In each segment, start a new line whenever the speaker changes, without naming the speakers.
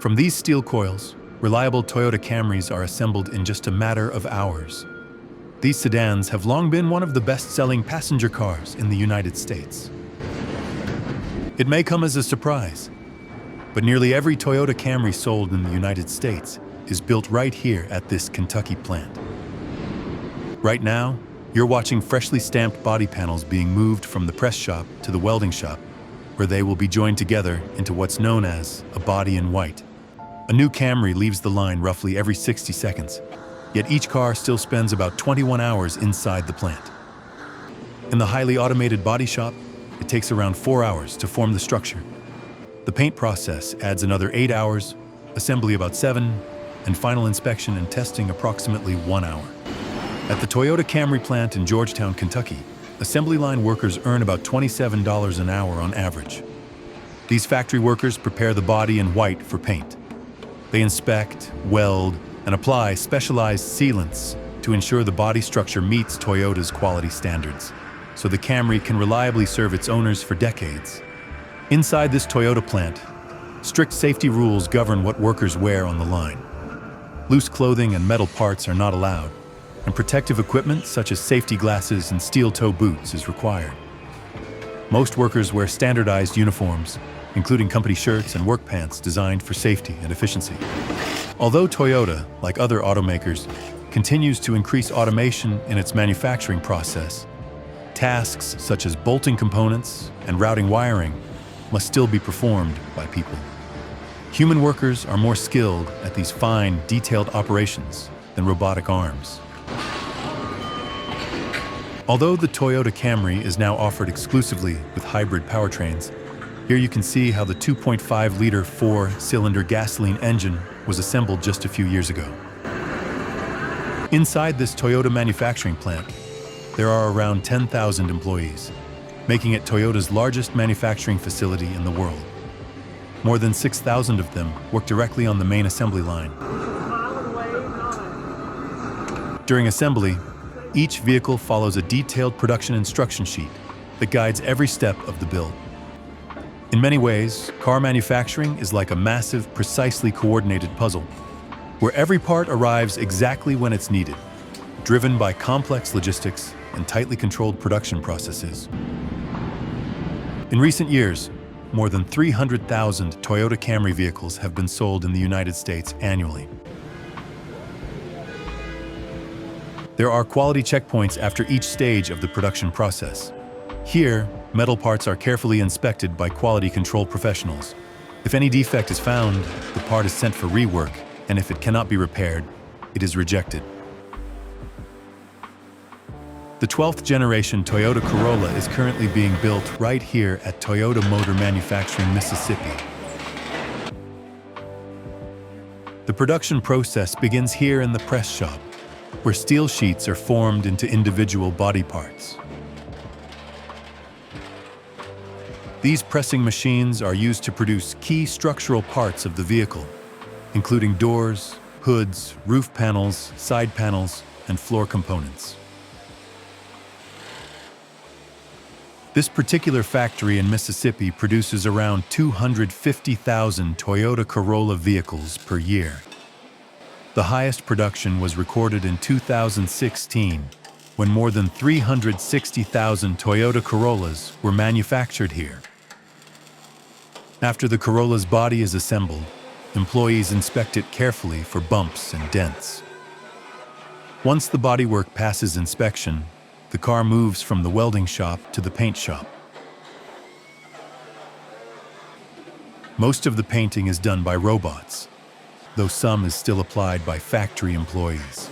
From these steel coils, reliable Toyota Camrys are assembled in just a matter of hours. These sedans have long been one of the best-selling passenger cars in the United States. It may come as a surprise, but nearly every Toyota Camry sold in the United States is built right here at this Kentucky plant. Right now, you're watching freshly stamped body panels being moved from the press shop to the welding shop, where they will be joined together into what's known as a body in white. A new Camry leaves the line roughly every 60 seconds, yet each car still spends about 21 hours inside the plant. In the highly automated body shop, it takes around 4 hours to form the structure. The paint process adds another 8 hours, assembly about 7, and final inspection and testing approximately 1 hour. At the Toyota Camry plant in Georgetown, Kentucky, assembly line workers earn about $27 an hour on average. These factory workers prepare the body in white for paint. They inspect, weld, and apply specialized sealants to ensure the body structure meets Toyota's quality standards, so the Camry can reliably serve its owners for decades. Inside this Toyota plant, strict safety rules govern what workers wear on the line. Loose clothing and metal parts are not allowed, and protective equipment such as safety glasses and steel-toe boots is required. Most workers wear standardized uniforms, including company shirts and work pants designed for safety and efficiency. Although Toyota, like other automakers, continues to increase automation in its manufacturing process, tasks such as bolting components and routing wiring must still be performed by people. Human workers are more skilled at these fine, detailed operations than robotic arms. Although the Toyota Camry is now offered exclusively with hybrid powertrains, here you can see how the 2.5-liter four-cylinder gasoline engine was assembled just a few years ago. Inside this Toyota manufacturing plant, there are around 10,000 employees, making it Toyota's largest manufacturing facility in the world. More than 6,000 of them work directly on the main assembly line. During assembly, each vehicle follows a detailed production instruction sheet that guides every step of the build. In many ways, car manufacturing is like a massive, precisely coordinated puzzle, where every part arrives exactly when it's needed, driven by complex logistics and tightly controlled production processes. In recent years, more than 300,000 Toyota Camry vehicles have been sold in the United States annually. There are quality checkpoints after each stage of the production process. Here, metal parts are carefully inspected by quality control professionals. If any defect is found, the part is sent for rework, and if it cannot be repaired, it is rejected. The 12th generation Toyota Corolla is currently being built right here at Toyota Motor Manufacturing, Mississippi. The production process begins here in the press shop, where steel sheets are formed into individual body parts. These pressing machines are used to produce key structural parts of the vehicle, including doors, hoods, roof panels, side panels, and floor components. This particular factory in Mississippi produces around 250,000 Toyota Corolla vehicles per year. The highest production was recorded in 2016, when more than 360,000 Toyota Corollas were manufactured here. After the Corolla's body is assembled, employees inspect it carefully for bumps and dents. Once the bodywork passes inspection, the car moves from the welding shop to the paint shop. Most of the painting is done by robots, though some is still applied by factory employees.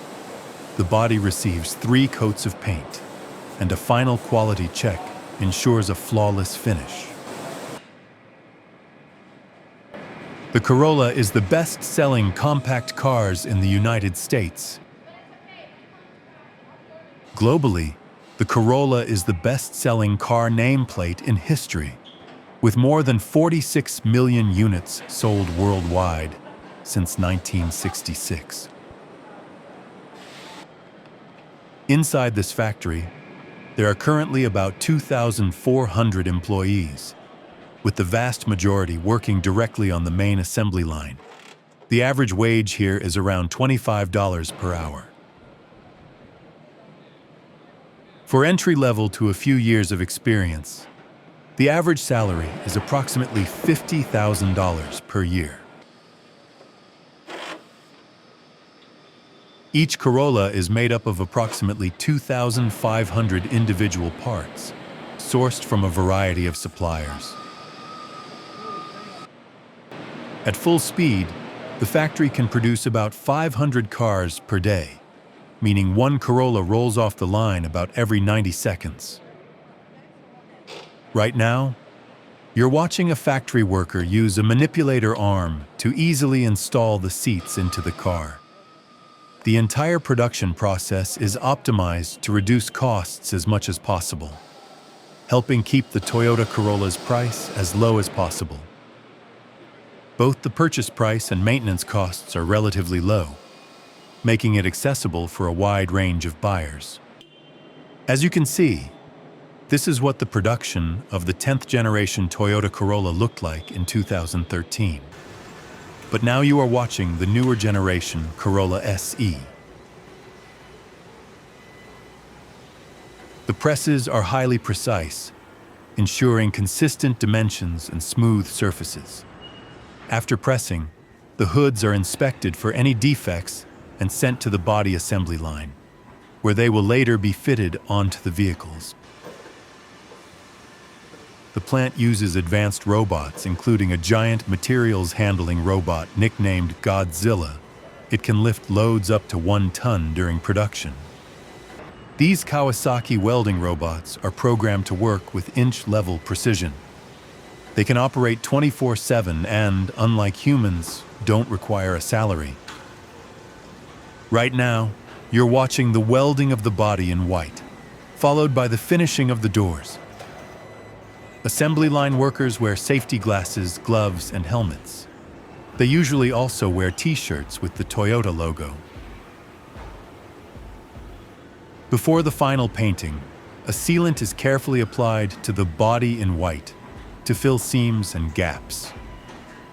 The body receives 3 coats of paint, and a final quality check ensures a flawless finish. The Corolla is the best-selling compact cars in the United States. Globally, the Corolla is the best-selling car nameplate in history, with more than 46 million units sold worldwide since 1966. Inside this factory, there are currently about 2,400 employees, with the vast majority working directly on the main assembly line, The average wage here is around $25 per hour. For entry level to a few years of experience, the average salary is approximately $50,000 per year. Each Corolla is made up of approximately 2,500 individual parts, sourced from a variety of suppliers. At full speed, the factory can produce about 500 cars per day, meaning one Corolla rolls off the line about every 90 seconds. Right now, you're watching a factory worker use a manipulator arm to easily install the seats into the car. The entire production process is optimized to reduce costs as much as possible, helping keep the Toyota Corolla's price as low as possible. Both the purchase price and maintenance costs are relatively low, making it accessible for a wide range of buyers. As you can see, this is what the production of the 10th generation Toyota Corolla looked like in 2013. But now you are watching the newer generation Corolla SE. The presses are highly precise, ensuring consistent dimensions and smooth surfaces. After pressing, the hoods are inspected for any defects and sent to the body assembly line, where they will later be fitted onto the vehicles. The plant uses advanced robots, including a giant materials handling robot nicknamed Godzilla. It can lift loads up to 1 ton during production. These Kawasaki welding robots are programmed to work with inch-level precision. They can operate 24/7 and, unlike humans, don't require a salary. Right now, you're watching the welding of the body in white, followed by the finishing of the doors. Assembly line workers wear safety glasses, gloves, and helmets. They usually also wear t-shirts with the Toyota logo. Before the final painting, a sealant is carefully applied to the body in white to fill seams and gaps.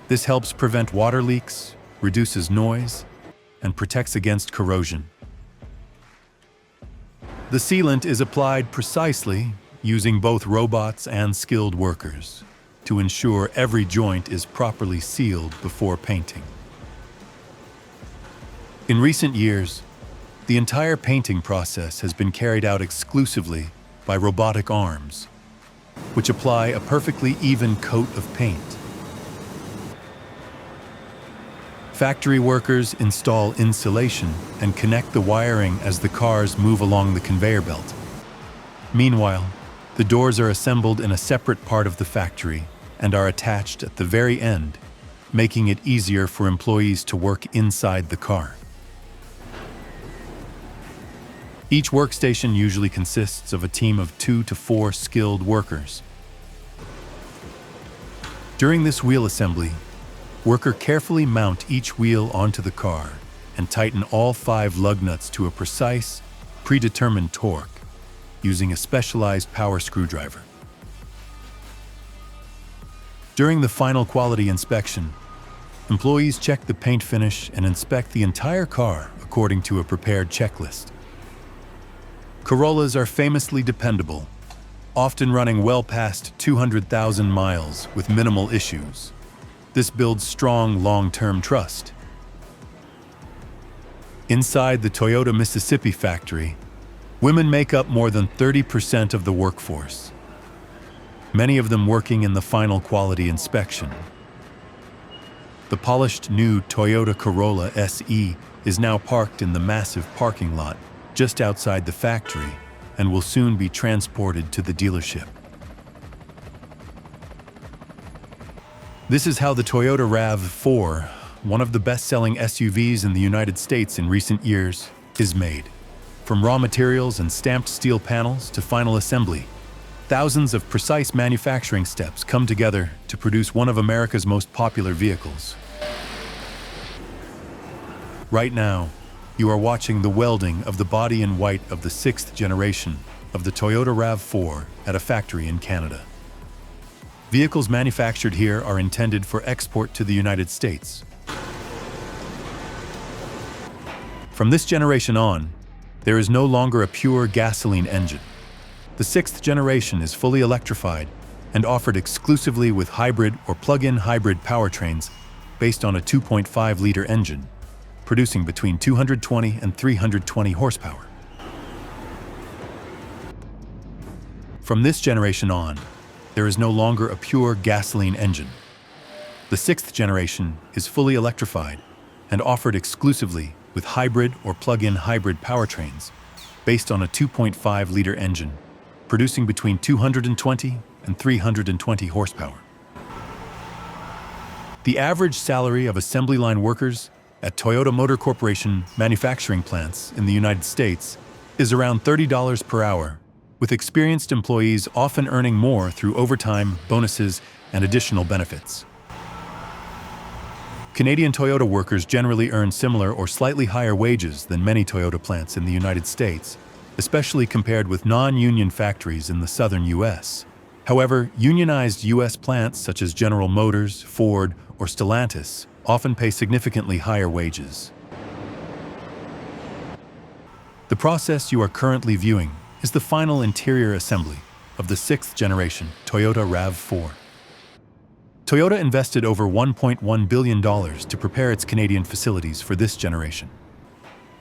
This helps prevent water leaks, reduces noise, and protects against corrosion. The sealant is applied precisely using both robots and skilled workers to ensure every joint is properly sealed before painting. In recent years, the entire painting process has been carried out exclusively by robotic arms, which apply a perfectly even coat of paint. Factory workers install insulation and connect the wiring as the cars move along the conveyor belt. Meanwhile, the doors are assembled in a separate part of the factory and are attached at the very end, making it easier for employees to work inside the car. Each workstation usually consists of a team of 2 to 4 skilled workers. During this wheel assembly, workers carefully mount each wheel onto the car and tighten all 5 lug nuts to a precise, predetermined torque using a specialized power screwdriver. During the final quality inspection, employees check the paint finish and inspect the entire car according to a prepared checklist. Corollas are famously dependable, often running well past 200,000 miles with minimal issues. This builds strong long-term trust. Inside the Toyota Mississippi factory, women make up more than 30% of the workforce, many of them working in the final quality inspection. The polished new Toyota Corolla SE is now parked in the massive parking lot just outside the factory and will soon be transported to the dealership. This is how the Toyota RAV4, one of the best-selling SUVs in the United States in recent years, is made. From raw materials and stamped steel panels to final assembly, thousands of precise manufacturing steps come together to produce one of America's most popular vehicles. Right now, you are watching the welding of the body in white of the 6th generation of the Toyota RAV4 at a factory in Canada. Vehicles manufactured here are intended for export to the United States. From this generation on, there is no longer a pure gasoline engine. The sixth generation is fully electrified and offered exclusively with hybrid or plug-in hybrid powertrains based on a 2.5-liter engine, producing between 220 and 320 horsepower. From this generation on, there is no longer a pure gasoline engine. The sixth generation is fully electrified and offered exclusively with hybrid or plug-in hybrid powertrains based on a 2.5-liter engine, producing between 220 and 320 horsepower. The average salary of assembly line workers at Toyota Motor Corporation manufacturing plants in the United States is around $30 per hour, with experienced employees often earning more through overtime, bonuses, and additional benefits. Canadian Toyota workers generally earn similar or slightly higher wages than many Toyota plants in the United States, especially compared with non-union factories in the southern U.S. However, unionized U.S. plants such as General Motors, Ford, or Stellantis often pay significantly higher wages. The process you are currently viewing is the final interior assembly of the sixth generation Toyota RAV4. Toyota invested over $1.1 billion to prepare its Canadian facilities for this generation.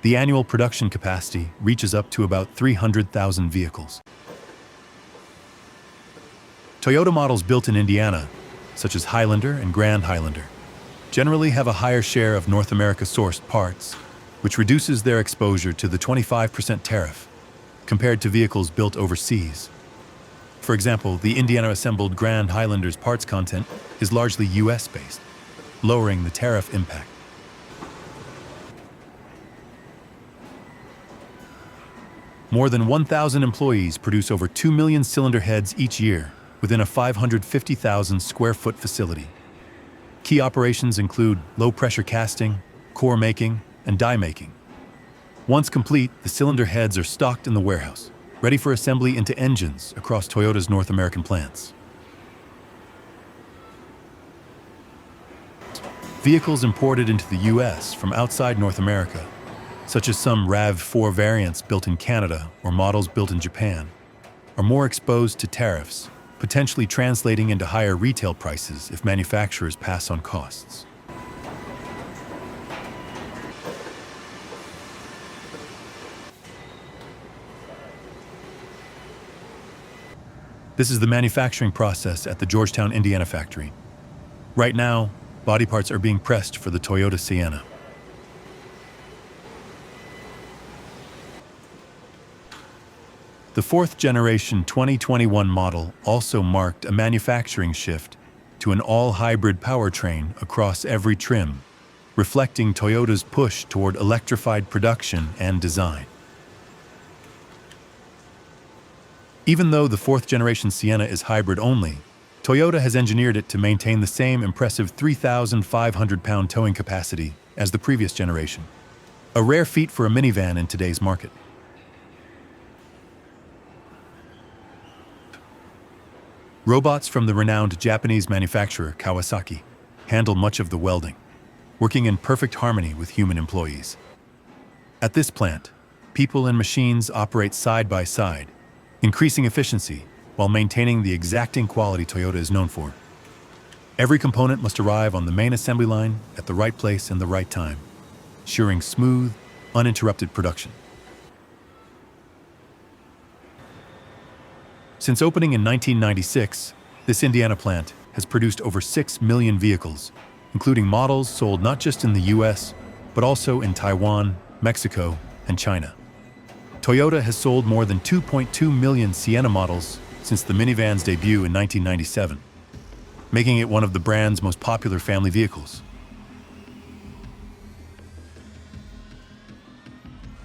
The annual production capacity reaches up to about 300,000 vehicles. Toyota models built in Indiana, such as Highlander and Grand Highlander, generally have a higher share of North America-sourced parts, which reduces their exposure to the 25% tariff compared to vehicles built overseas. For example, the Indiana-assembled Grand Highlander's parts content is largely US-based, lowering the tariff impact. More than 1,000 employees produce over 2 million cylinder heads each year within a 550,000 square foot facility. Key operations include low-pressure casting, core making, and die making. Once complete, the cylinder heads are stocked in the warehouse, ready for assembly into engines across Toyota's North American plants. Vehicles imported into the U.S. from outside North America, such as some RAV4 variants built in Canada or models built in Japan, are more exposed to tariffs, potentially translating into higher retail prices if manufacturers pass on costs. This is the manufacturing process at the Georgetown, Indiana factory. Right now, body parts are being pressed for the Toyota Sienna. The fourth generation 2021 model also marked a manufacturing shift to an all-hybrid powertrain across every trim, reflecting Toyota's push toward electrified production and design. Even though the fourth generation Sienna is hybrid only, Toyota has engineered it to maintain the same impressive 3,500-pound towing capacity as the previous generation, a rare feat for a minivan in today's market. Robots from the renowned Japanese manufacturer Kawasaki handle much of the welding, working in perfect harmony with human employees. At this plant, people and machines operate side by side, increasing efficiency while maintaining the exacting quality Toyota is known for. Every component must arrive on the main assembly line at the right place and the right time, ensuring smooth, uninterrupted production. Since opening in 1996, this Indiana plant has produced over 6 million vehicles, including models sold not just in the US, but also in Taiwan, Mexico, and China. Toyota has sold more than 2.2 million Sienna models since the minivan's debut in 1997, making it one of the brand's most popular family vehicles.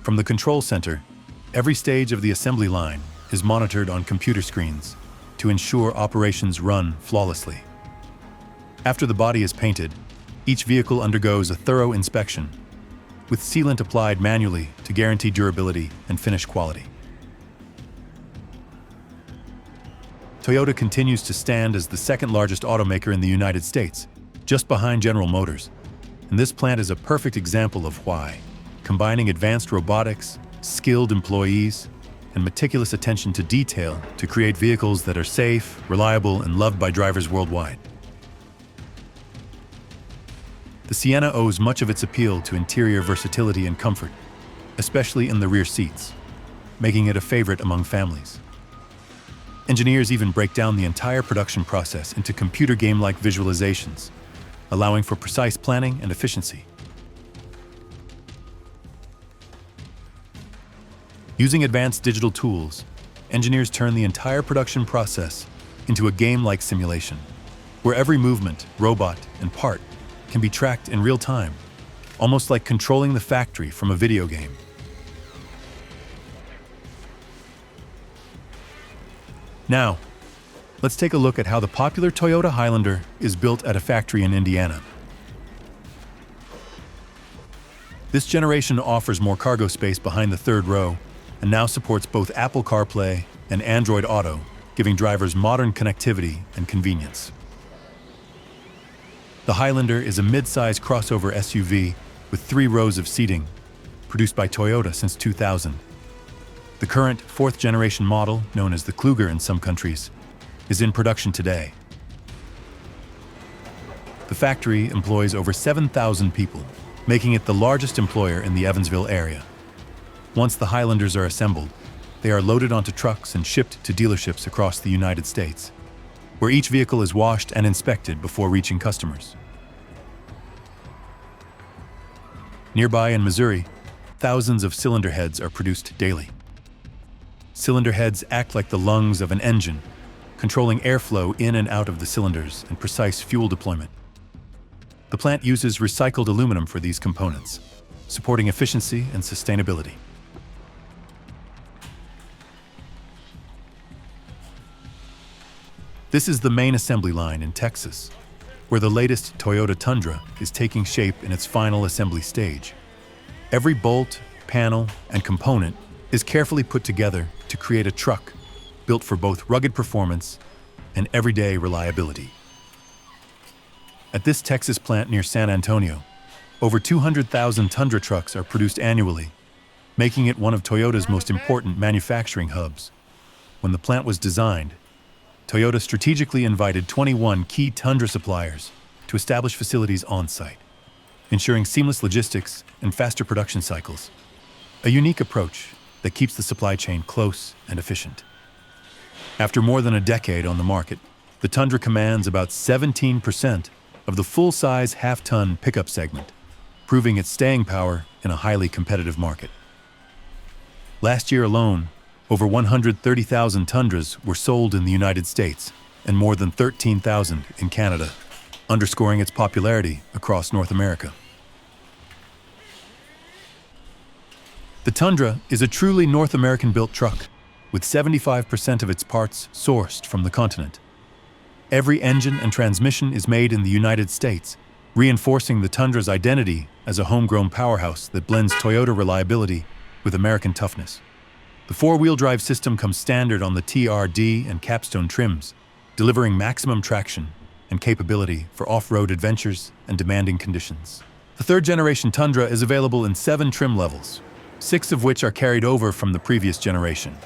From the control center, every stage of the assembly line is monitored on computer screens to ensure operations run flawlessly. After the body is painted, each vehicle undergoes a thorough inspection, with sealant applied manually to guarantee durability and finish quality. Toyota continues to stand as the second largest automaker in the United States, just behind General Motors, and this plant is a perfect example of why. combining advanced robotics, skilled employees, and meticulous attention to detail to create vehicles that are safe, reliable, and loved by drivers worldwide. The Sienna owes much of its appeal to interior versatility and comfort, especially in the rear seats, making it a favorite among families. Engineers even break down the entire production process into computer game-like visualizations, allowing for precise planning and efficiency. Using advanced digital tools, engineers turn the entire production process into a game-like simulation, where every movement, robot, and part can be tracked in real time, almost like controlling the factory from a video game. Now, let's take a look at how the popular Toyota Highlander is built at a factory in Indiana. This generation offers more cargo space behind the third row and now supports both Apple CarPlay and Android Auto, giving drivers modern connectivity and convenience. The Highlander is a mid-size crossover SUV with 3 rows of seating, produced by Toyota since 2000. The current 4th-generation model, known as the Kluger in some countries, is in production today. The factory employs over 7,000 people, making it the largest employer in the Evansville area. Once the Highlanders are assembled, they are loaded onto trucks and shipped to dealerships across the United States, where each vehicle is washed and inspected before reaching customers. Nearby in Missouri, thousands of cylinder heads are produced daily. Cylinder heads act like the lungs of an engine, controlling airflow in and out of the cylinders and precise fuel deployment. The plant uses recycled aluminum for these components, supporting efficiency and sustainability. This is the main assembly line in Texas, where the latest Toyota Tundra is taking shape in its final assembly stage. Every bolt, panel, and component is carefully put together to create a truck built for both rugged performance and everyday reliability. At this Texas plant near San Antonio, over 200,000 Tundra trucks are produced annually, making it one of Toyota's most important manufacturing hubs. When the plant was designed, Toyota strategically invited 21 key Tundra suppliers to establish facilities on-site, ensuring seamless logistics and faster production cycles, a unique approach that keeps the supply chain close and efficient. After more than a decade on the market, the Tundra commands about 17% of the full-size half-ton pickup segment, proving its staying power in a highly competitive market. Last year alone, over 130,000 Tundras were sold in the United States and more than 13,000 in Canada, underscoring its popularity across North America. The Tundra is a truly North American-built truck, with 75% of its parts sourced from the continent. Every engine and transmission is made in the United States, reinforcing the Tundra's identity as a homegrown powerhouse that blends Toyota reliability with American toughness. The 4-wheel drive system comes standard on the TRD and Capstone trims, delivering maximum traction and capability for off-road adventures and demanding conditions. The 3rd-generation Tundra is available in 7 trim levels, 6 of which are carried over from the previous generation.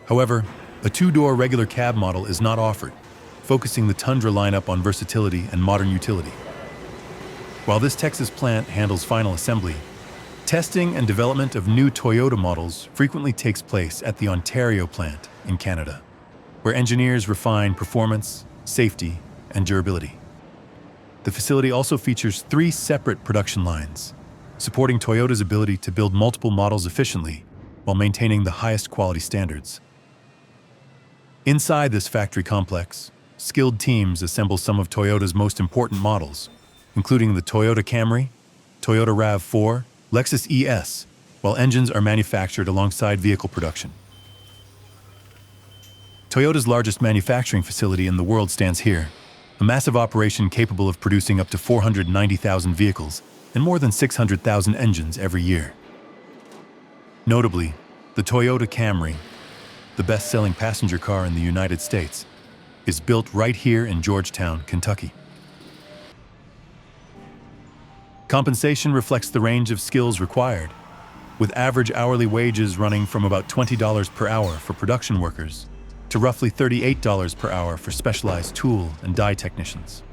However, a 2-door regular cab model is not offered, focusing the Tundra lineup on versatility and modern utility. While this Texas plant handles final assembly, testing and development of new Toyota models frequently takes place at the Ontario plant in Canada, where engineers refine performance, safety, and durability. The facility also features 3 separate production lines, supporting Toyota's ability to build multiple models efficiently while maintaining the highest quality standards. Inside this factory complex, skilled teams assemble some of Toyota's most important models, including the Toyota Camry, Toyota RAV4, Lexus ES, while engines are manufactured alongside vehicle production. Toyota's largest manufacturing facility in the world stands here, a massive operation capable of producing up to 490,000 vehicles and more than 600,000 engines every year. Notably, the Toyota Camry, the best-selling passenger car in the United States, is built right here in Georgetown, Kentucky. Compensation reflects the range of skills required, with average hourly wages running from about $20 per hour for production workers to roughly $38 per hour for specialized tool and die technicians.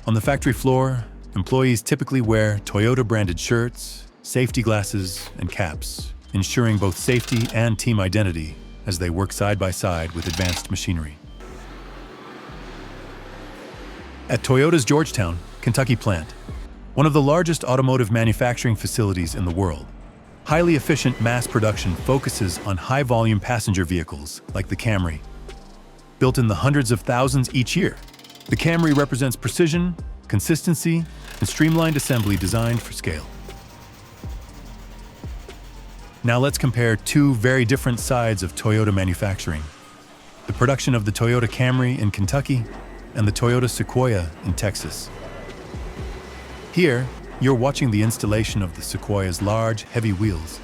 On the factory floor, employees typically wear Toyota-branded shirts, safety glasses, and caps, ensuring both safety and team identity as they work side by side with advanced machinery. At Toyota's Georgetown, Kentucky plant, one of the largest automotive manufacturing facilities in the world, highly efficient mass production focuses on high-volume passenger vehicles like the Camry. Built in the hundreds of thousands each year, the Camry represents precision, consistency, and streamlined assembly designed for scale. Now let's compare two very different sides of Toyota manufacturing: the production of the Toyota Camry in Kentucky and the Toyota Sequoia in Texas. Here, you're watching the installation of the Sequoia's large, heavy wheels,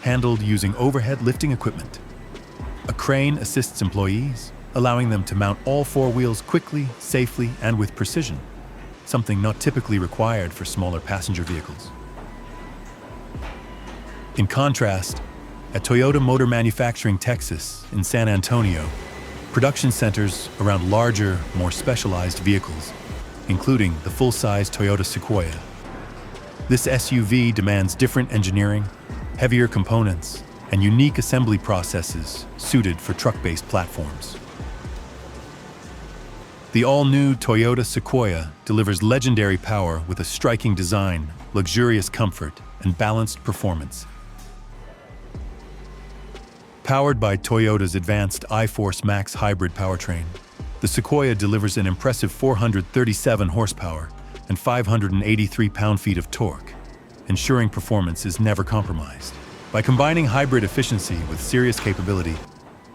handled using overhead lifting equipment. A crane assists employees, allowing them to mount all four wheels quickly, safely, and with precision, something not typically required for smaller passenger vehicles. In contrast, at Toyota Motor Manufacturing Texas in San Antonio, production centers around larger, more specialized vehicles, including the full-size Toyota Sequoia. This SUV demands different engineering, heavier components, and unique assembly processes suited for truck-based platforms. The all-new Toyota Sequoia delivers legendary power with a striking design, luxurious comfort, and balanced performance. Powered by Toyota's advanced iForce Max hybrid powertrain, the Sequoia delivers an impressive 437 horsepower and 583 pound-feet of torque, ensuring performance is never compromised. By combining hybrid efficiency with serious capability,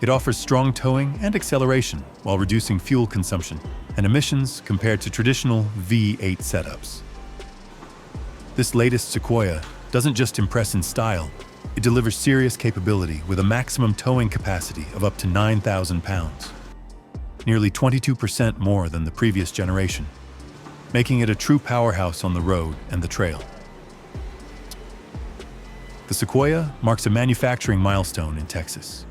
it offers strong towing and acceleration while reducing fuel consumption and emissions compared to traditional V8 setups. This latest Sequoia doesn't just impress in style, it delivers serious capability with a maximum towing capacity of up to 9,000 pounds, nearly 22% more than the previous generation, making it a true powerhouse on the road and the trail. The Sequoia marks a manufacturing milestone in Texas.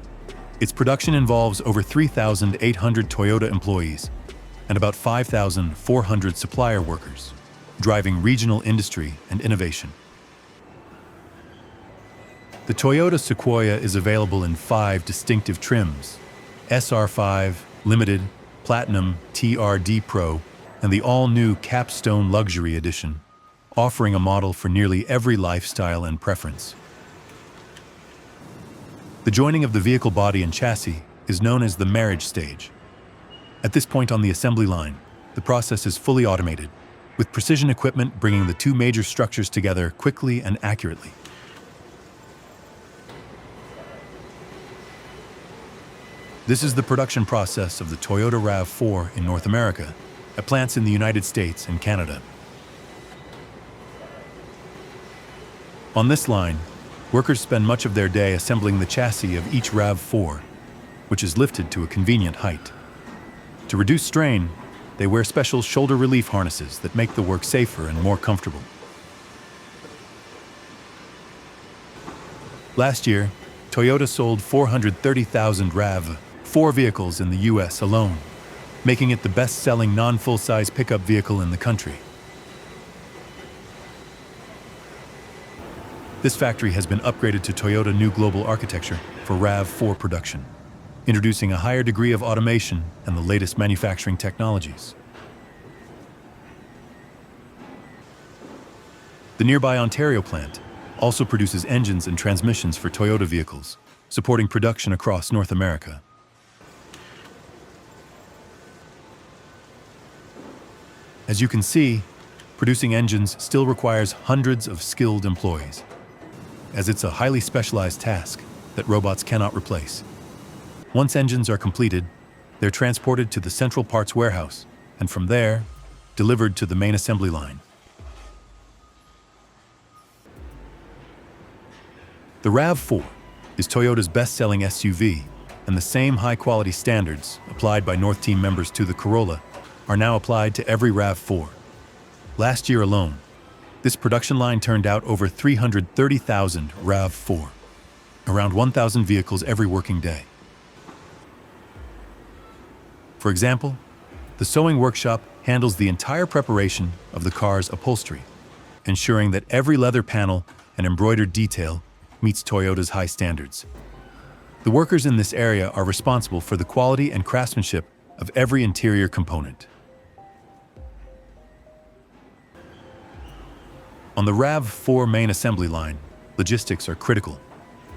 Its production involves over 3,800 Toyota employees and about 5,400 supplier workers, driving regional industry and innovation. The Toyota Sequoia is available in 5 distinctive trims: SR5, Limited, Platinum, TRD Pro, and the all-new Capstone Luxury Edition, offering a model for nearly every lifestyle and preference. The joining of the vehicle body and chassis is known as the marriage stage. At this point on the assembly line, the process is fully automated, with precision equipment bringing the two major structures together quickly and accurately. This is the production process of the Toyota RAV4 in North America, at plants in the United States and Canada. On this line, workers spend much of their day assembling the chassis of each RAV4, which is lifted to a convenient height. To reduce strain, they wear special shoulder relief harnesses that make the work safer and more comfortable. Last year, Toyota sold 430,000 RAV4 vehicles in the US alone, making it the best-selling non-full-size pickup vehicle in the country. This factory has been upgraded to Toyota New Global Architecture for RAV4 production, introducing a higher degree of automation and the latest manufacturing technologies. The nearby Ontario plant also produces engines and transmissions for Toyota vehicles, supporting production across North America. As you can see, producing engines still requires hundreds of skilled employees, as it's a highly specialized task that robots cannot replace. Once engines are completed, they're transported to the central parts warehouse, and from there, delivered to the main assembly line. The RAV4 is Toyota's best-selling SUV, and the same high-quality standards applied by North Team members to the Corolla are now applied to every RAV4. Last year alone, This production line turned out over 330,000 RAV4, around 1,000 vehicles every working day. For example, the sewing workshop handles the entire preparation of the car's upholstery, ensuring that every leather panel and embroidered detail meets Toyota's high standards. The workers in this area are responsible for the quality and craftsmanship of every interior component. On the RAV4 main assembly line, logistics are critical.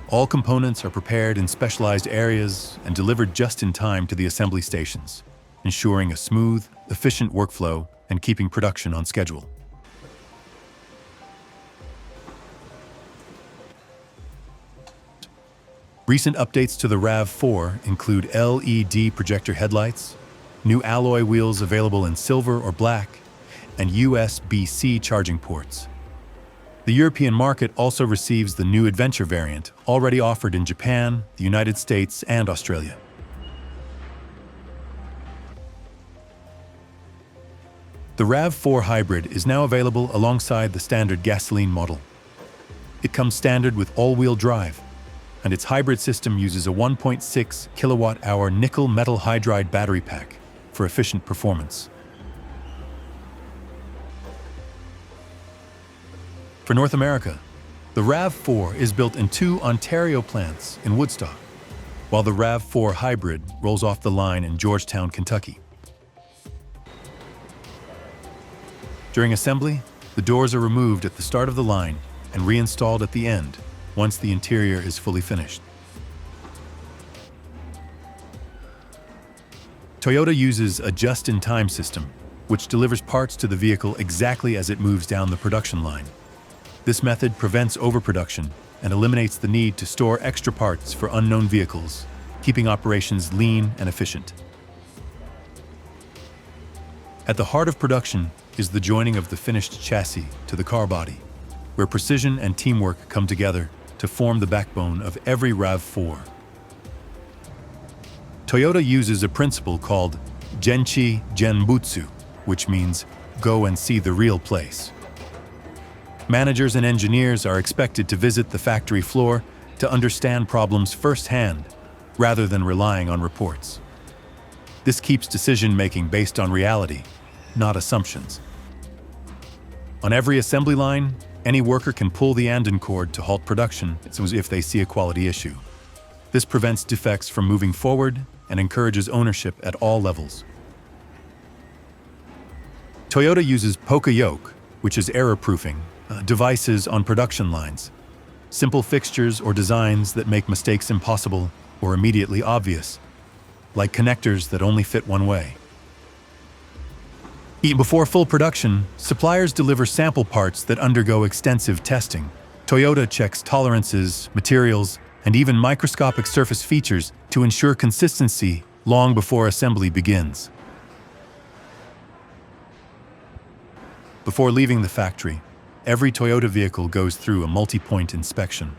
All components are prepared in specialized areas and delivered just in time to the assembly stations, ensuring a smooth, efficient workflow and keeping production on schedule. Recent updates to the RAV4 include LED projector headlights, new alloy wheels available in silver or black, and USB-C charging ports. The European market also receives the new Adventure variant, already offered in Japan, the United States, and Australia. The RAV4 Hybrid is now available alongside the standard gasoline model. It comes standard with all-wheel drive, and its hybrid system uses a 1.6 kilowatt-hour nickel metal hydride battery pack for efficient performance. For North America, the RAV4 is built in 2 Ontario plants in Woodstock, while the RAV4 Hybrid rolls off the line in Georgetown, Kentucky. During assembly, the doors are removed at the start of the line and reinstalled at the end once the interior is fully finished. Toyota uses a just-in-time system, which delivers parts to the vehicle exactly as it moves down the production line. This method prevents overproduction and eliminates the need to store extra parts for unknown vehicles, keeping operations lean and efficient. At the heart of production is the joining of the finished chassis to the car body, where precision and teamwork come together to form the backbone of every RAV4. Toyota uses a principle called Genchi Genbutsu, which means go and see the real place. Managers and engineers are expected to visit the factory floor to understand problems firsthand, rather than relying on reports. This keeps decision-making based on reality, not assumptions. On every assembly line, any worker can pull the Anden cord to halt production if they see a quality issue. This prevents defects from moving forward and encourages ownership at all levels. Toyota uses poka-yoke, which is error-proofing, devices on production lines. Simple fixtures or designs that make mistakes impossible or immediately obvious, like connectors that only fit one way. Before full production, suppliers deliver sample parts that undergo extensive testing. Toyota checks tolerances, materials, and even microscopic surface features to ensure consistency long before assembly begins. Before leaving the factory, every Toyota vehicle goes through a multi-point inspection,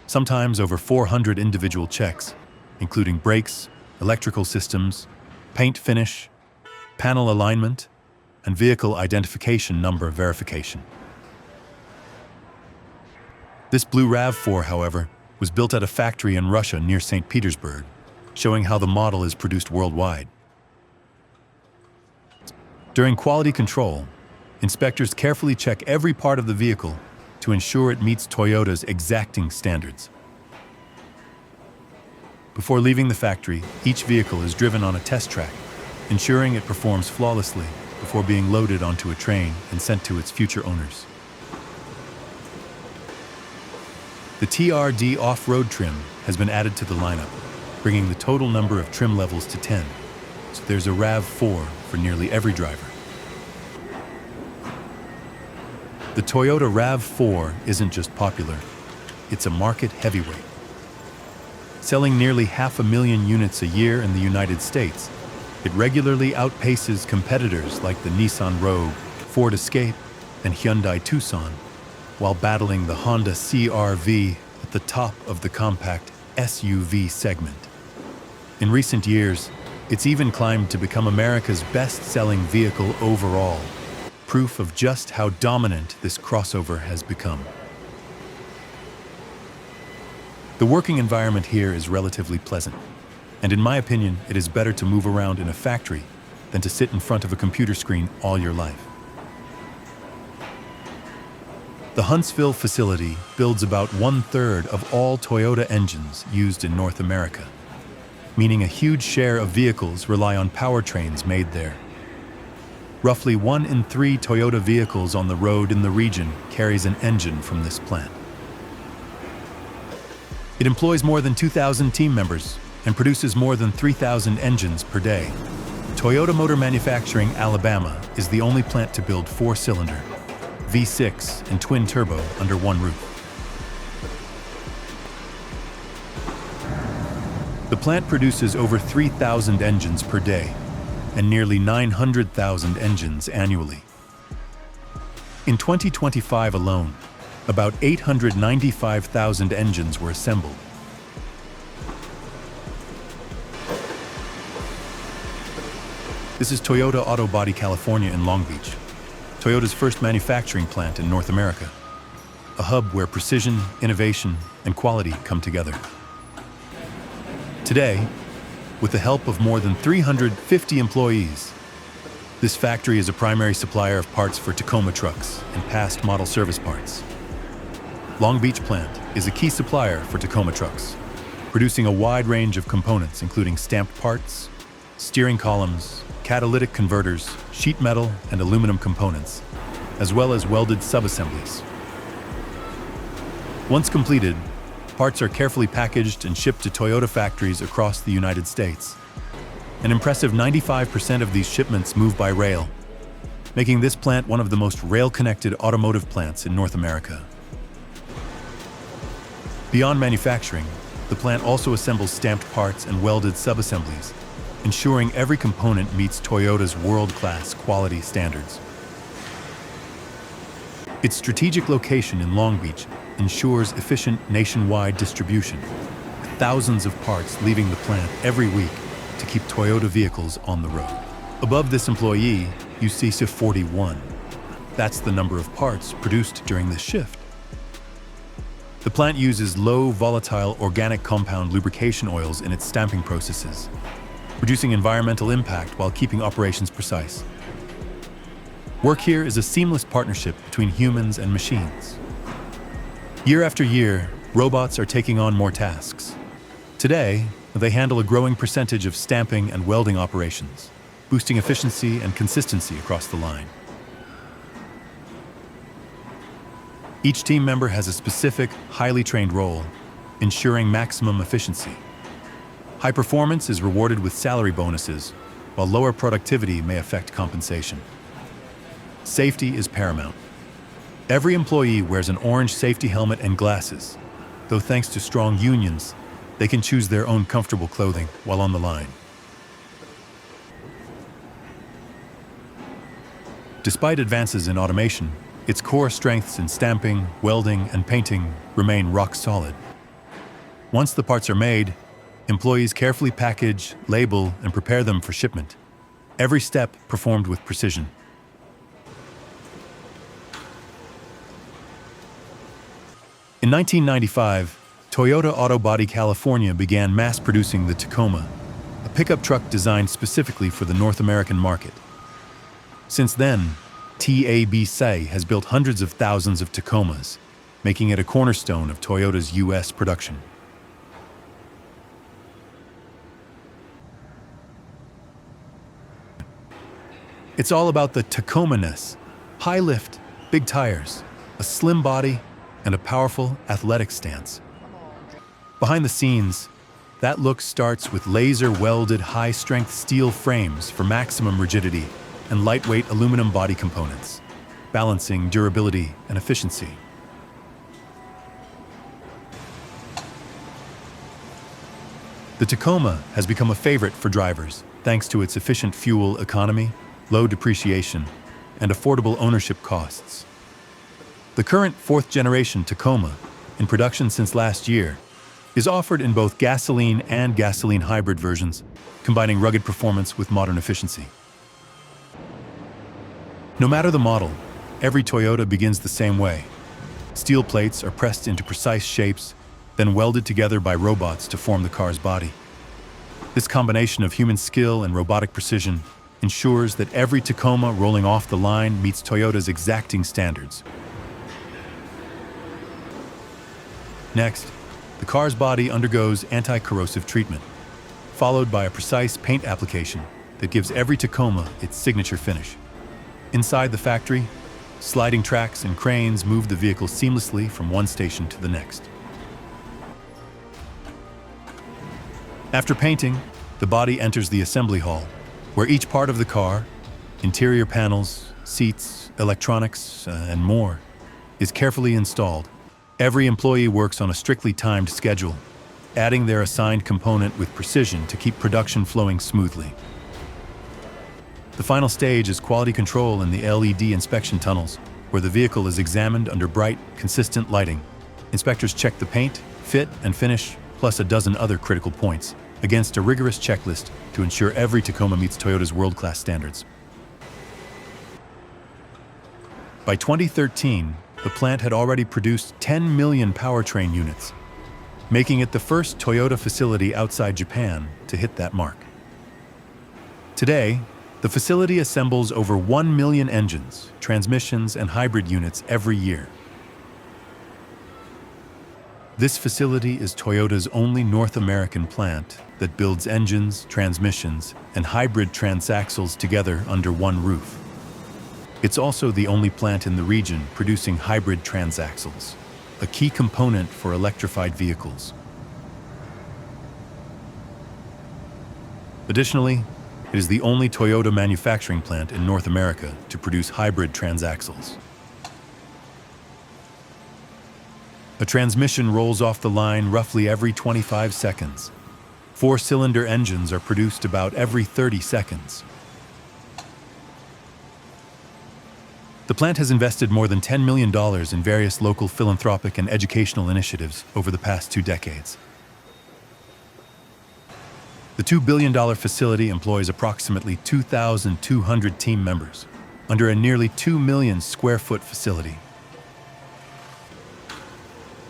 sometimes over 400 individual checks, including brakes, electrical systems, paint finish, panel alignment, and vehicle identification number verification. This blue RAV4, however, was built at a factory in Russia near St. Petersburg, showing how the model is produced worldwide. During quality control, inspectors carefully check every part of the vehicle to ensure it meets Toyota's exacting standards. Before leaving the factory, each vehicle is driven on a test track, ensuring it performs flawlessly before being loaded onto a train and sent to its future owners. The TRD off-road trim has been added to the lineup, bringing the total number of trim levels to 10, so there's a RAV4 for nearly every driver. The Toyota RAV4 isn't just popular, it's a market heavyweight. Selling nearly 500,000 units a year in the United States, it regularly outpaces competitors like the Nissan Rogue, Ford Escape, and Hyundai Tucson, while battling the Honda CR-V at the top of the compact SUV segment. In recent years, it's even climbed to become America's best-selling vehicle overall, proof of just how dominant this crossover has become. The working environment here is relatively pleasant, and in my opinion, it is better to move around in a factory than to sit in front of a computer screen all your life. The Huntsville facility builds about 1/3 of all Toyota engines used in North America, meaning a huge share of vehicles rely on powertrains made there. Roughly 1 in 3 Toyota vehicles on the road in the region carries an engine from this plant. It employs more than 2,000 team members and produces more than 3,000 engines per day. Toyota Motor Manufacturing Alabama is the only plant to build 4-cylinder, V6, and twin-turbo under one roof. The plant produces over 3,000 engines per day and nearly 900,000 engines annually. In 2025 alone, about 895,000 engines were assembled. This is Toyota Auto Body California in Long Beach, Toyota's first manufacturing plant in North America, a hub where precision, innovation, and quality come together. Today, with the help of more than 350 employees, this factory is a primary supplier of parts for Tacoma trucks and past model service parts. Long Beach plant is a key supplier for Tacoma trucks, producing a wide range of components including stamped parts, steering columns, catalytic converters, sheet metal and aluminum components, as well as welded subassemblies. Once completed, parts are carefully packaged and shipped to Toyota factories across the United States. An impressive 95% of these shipments move by rail, making this plant one of the most rail-connected automotive plants in North America. Beyond manufacturing, the plant also assembles stamped parts and welded subassemblies, ensuring every component meets Toyota's world-class quality standards. Its strategic location in Long Beach ensures efficient nationwide distribution, with thousands of parts leaving the plant every week to keep Toyota vehicles on the road. Above this employee, you see SIF 41. That's the number of parts produced during this shift. The plant uses low volatile organic compound lubrication oils in its stamping processes, reducing environmental impact while keeping operations precise. Work here is a seamless partnership between humans and machines. Year after year, robots are taking on more tasks. Today, they handle a growing percentage of stamping and welding operations, boosting efficiency and consistency across the line. Each team member has a specific, highly trained role, ensuring maximum efficiency. High performance is rewarded with salary bonuses, while lower productivity may affect compensation. Safety is paramount. Every employee wears an orange safety helmet and glasses, though thanks to strong unions, they can choose their own comfortable clothing while on the line. Despite advances in automation, its core strengths in stamping, welding, and painting remain rock solid. Once the parts are made, employees carefully package, label, and prepare them for shipment. Every step performed with precision. In 1995, Toyota Auto Body California began mass-producing the Tacoma, a pickup truck designed specifically for the North American market. Since then, TABC has built hundreds of thousands of Tacomas, making it a cornerstone of Toyota's U.S. production. It's all about the Tacoma-ness: high lift, big tires, a slim body, and a powerful, athletic stance. Behind the scenes, that look starts with laser-welded high-strength steel frames for maximum rigidity and lightweight aluminum body components, balancing durability and efficiency. The Tacoma has become a favorite for drivers thanks to its efficient fuel economy, low depreciation, and affordable ownership costs. The current fourth-generation Tacoma, in production since last year, is offered in both gasoline and gasoline hybrid versions, combining rugged performance with modern efficiency. No matter the model, every Toyota begins the same way. Steel plates are pressed into precise shapes, then welded together by robots to form the car's body. This combination of human skill and robotic precision ensures that every Tacoma rolling off the line meets Toyota's exacting standards. Next, the car's body undergoes anti-corrosive treatment, followed by a precise paint application that gives every Tacoma its signature finish. Inside the factory, sliding tracks and cranes move the vehicle seamlessly from one station to the next. After painting, the body enters the assembly hall, where each part of the car, interior panels, seats, electronics, and more, is carefully installed. Every employee works on a strictly timed schedule, adding their assigned component with precision to keep production flowing smoothly. The final stage is quality control in the LED inspection tunnels, where the vehicle is examined under bright, consistent lighting. Inspectors check the paint, fit, and finish, plus a dozen other critical points, against a rigorous checklist to ensure every Tacoma meets Toyota's world-class standards. By 2013, the plant had already produced 10 million powertrain units, making it the first Toyota facility outside Japan to hit that mark. Today, the facility assembles over 1 million engines, transmissions, and hybrid units every year. This facility is Toyota's only North American plant that builds engines, transmissions, and hybrid transaxles together under one roof. It's also the only plant in the region producing hybrid transaxles, a key component for electrified vehicles. Additionally, it is the only Toyota manufacturing plant in North America to produce hybrid transaxles. A transmission rolls off the line roughly every 25 seconds. 4-cylinder engines are produced about every 30 seconds. The plant has invested more than $10 million in various local philanthropic and educational initiatives over the past 2 decades. The $2 billion facility employs approximately 2,200 team members under a nearly 2 million square foot facility.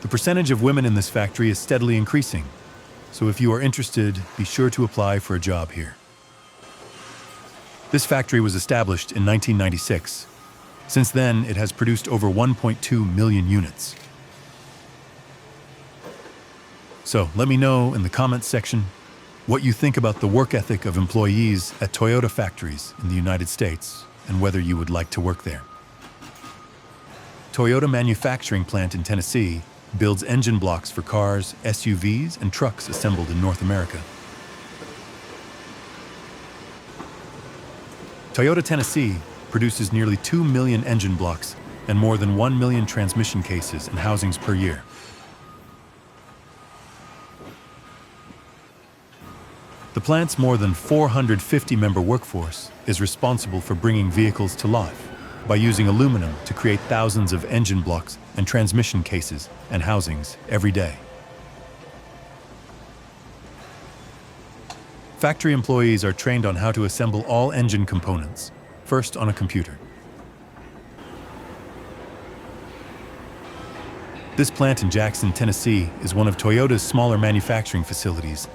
The percentage of women in this factory is steadily increasing, so if you are interested, be sure to apply for a job here. This factory was established in 1996. Since then, it has produced over 1.2 million units. So let me know in the comments section what you think about the work ethic of employees at Toyota factories in the United States and whether you would like to work there. Toyota manufacturing plant in Tennessee builds engine blocks for cars, SUVs, and trucks assembled in North America. Toyota Tennessee produces nearly 2 million engine blocks and more than 1 million transmission cases and housings per year. The plant's more than 450-member workforce is responsible for bringing vehicles to life by using aluminum to create thousands of engine blocks and transmission cases and housings every day. Factory employees are trained on how to assemble all engine components, first on a computer. This plant in Jackson, Tennessee is one of Toyota's smaller manufacturing facilities.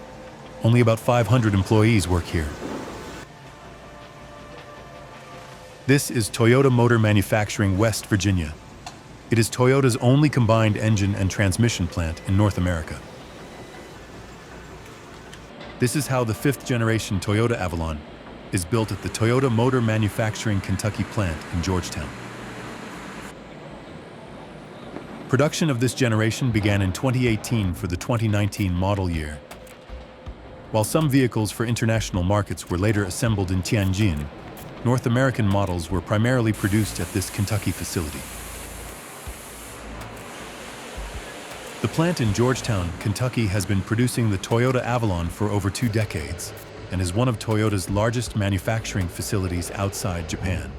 Only about 500 employees work here. This is Toyota Motor Manufacturing, West Virginia. It is Toyota's only combined engine and transmission plant in North America. This is how the 5th-generation Toyota Avalon is built at the Toyota Motor Manufacturing Kentucky plant in Georgetown. Production of this generation began in 2018 for the 2019 model year. While some vehicles for international markets were later assembled in Tianjin, North American models were primarily produced at this Kentucky facility. The plant in Georgetown, Kentucky has been producing the Toyota Avalon for over 2 decades and is one of Toyota's largest manufacturing facilities outside Japan.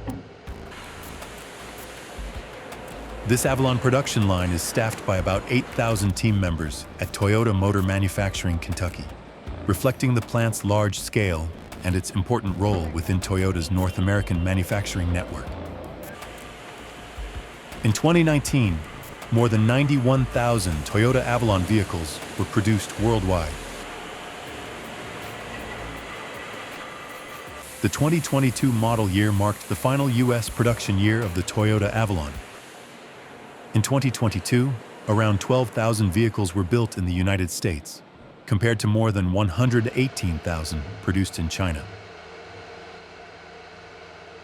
This Avalon production line is staffed by about 8,000 team members at Toyota Motor Manufacturing, Kentucky, reflecting the plant's large scale and its important role within Toyota's North American manufacturing network. In 2019, more than 91,000 Toyota Avalon vehicles were produced worldwide. The 2022 model year marked the final U.S. production year of the Toyota Avalon. In 2022, around 12,000 vehicles were built in the United States, compared to more than 118,000 produced in China.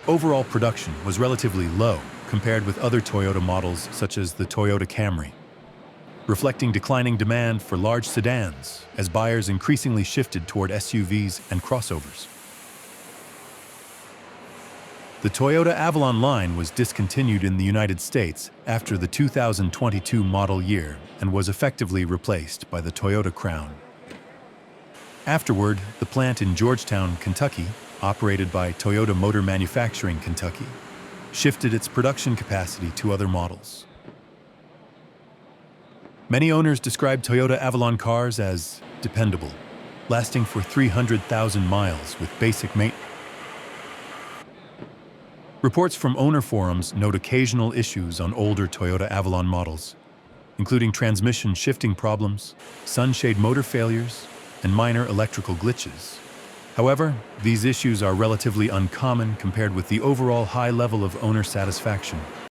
Overall production was relatively low compared with other Toyota models such as the Toyota Camry, reflecting declining demand for large sedans as buyers increasingly shifted toward SUVs and crossovers. The Toyota Avalon line was discontinued in the United States after the 2022 model year and was effectively replaced by the Toyota Crown. Afterward, the plant in Georgetown, Kentucky, operated by Toyota Motor Manufacturing Kentucky, shifted its production capacity to other models. Many owners describe Toyota Avalon cars as dependable, lasting for 300,000 miles with basic maintenance. Reports from owner forums note occasional issues on older Toyota Avalon models, including transmission shifting problems, sunshade motor failures, and minor electrical glitches. However, these issues are relatively uncommon compared with the overall high level of owner satisfaction